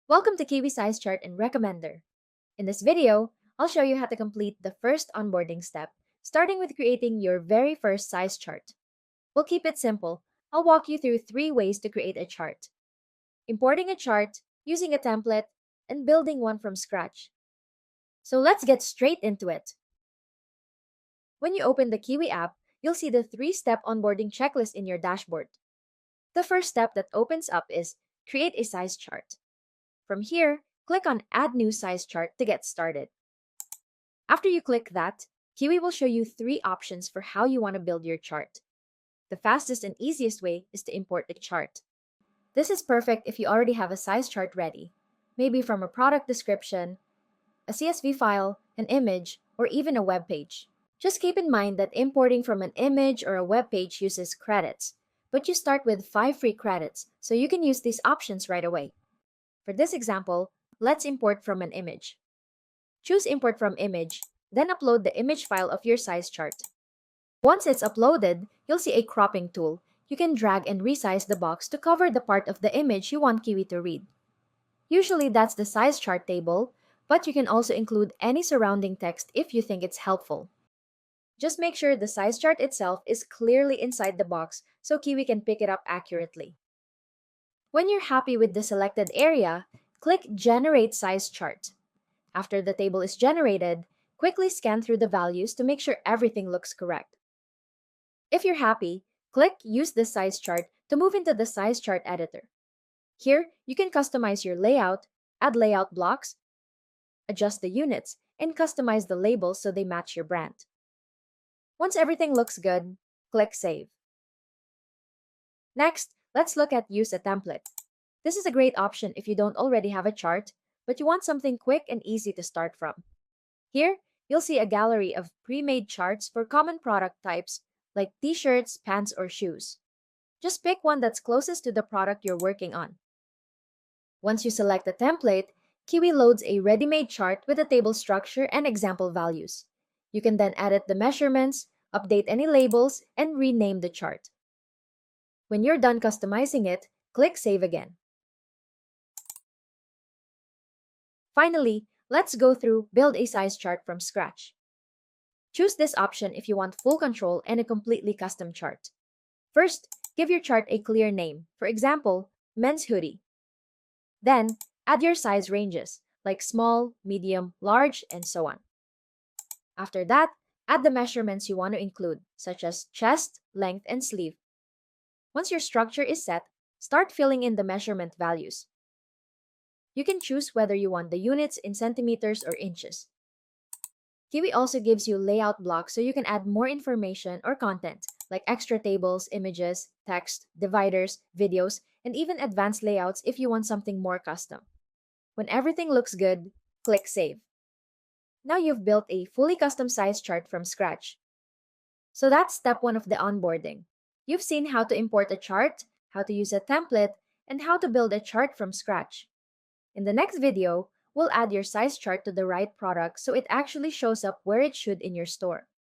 Welcome to Kiwi Size Chart and Recommender. In this video, I'll show you how to complete the first onboarding step, starting with creating your very first size chart. We'll keep it simple. I'll walk you through 3 ways to create a chart: importing a chart, using a template, and building one from scratch. So let's get straight into it. When you open the Kiwi app, you'll see the 3-step onboarding checklist in your dashboard. The first step that opens up is create a size chart. From here, click on Add New Size Chart to get started. After you click that, Kiwi will show you 3 options for how you want to build your chart. The fastest and easiest way is to import a chart. This is perfect if you already have a size chart ready, maybe from a product description, a CSV file, an image, or even a web page. Just keep in mind that importing from an image or a web page uses credits, but you start with 5 free credits, so you can use these options right away. For this example, let's import from an image. Choose Import from Image, then upload the image file of your size chart. Once it's uploaded, you'll see a cropping tool. You can drag and resize the box to cover the part of the image you want Kiwi to read. Usually that's the size chart table, but you can also include any surrounding text if you think it's helpful. Just make sure the size chart itself is clearly inside the box so Kiwi can pick it up accurately. When you're happy with the selected area, click Generate Size Chart. After the table is generated, quickly scan through the values to make sure everything looks correct. If you're happy, click Use this size chart to move into the size chart editor. Here, you can customize your layout, add layout blocks, adjust the units, and customize the labels so they match your brand. Once everything looks good, click Save. Next, let's look at Use a Template. This is a great option if you don't already have a chart, but you want something quick and easy to start from. Here, you'll see a gallery of pre-made charts for common product types like t-shirts, pants, or shoes. Just pick one that's closest to the product you're working on. Once you select the template, Kiwi loads a ready-made chart with a table structure and example values. You can then edit the measurements, update any labels, and rename the chart. When you're done customizing it, click Save again. Finally, let's go through Build a Size Chart from scratch. Choose this option if you want full control and a completely custom chart. First, give your chart a clear name, for example, men's hoodie. Then, add your size ranges, like small, medium, large, and so on. After that, add the measurements you want to include, such as chest, length, and sleeve. Once your structure is set, start filling in the measurement values. You can choose whether you want the units in centimeters or inches. Kiwi also gives you layout blocks so you can add more information or content, like extra tables, images, text, dividers, videos, and even advanced layouts if you want something more custom. When everything looks good, click Save. Now you've built a fully custom size chart from scratch. So that's step 1 of the onboarding. You've seen how to import a chart, how to use a template, and how to build a chart from scratch. In the next video, we'll add your size chart to the right product so it actually shows up where it should in your store.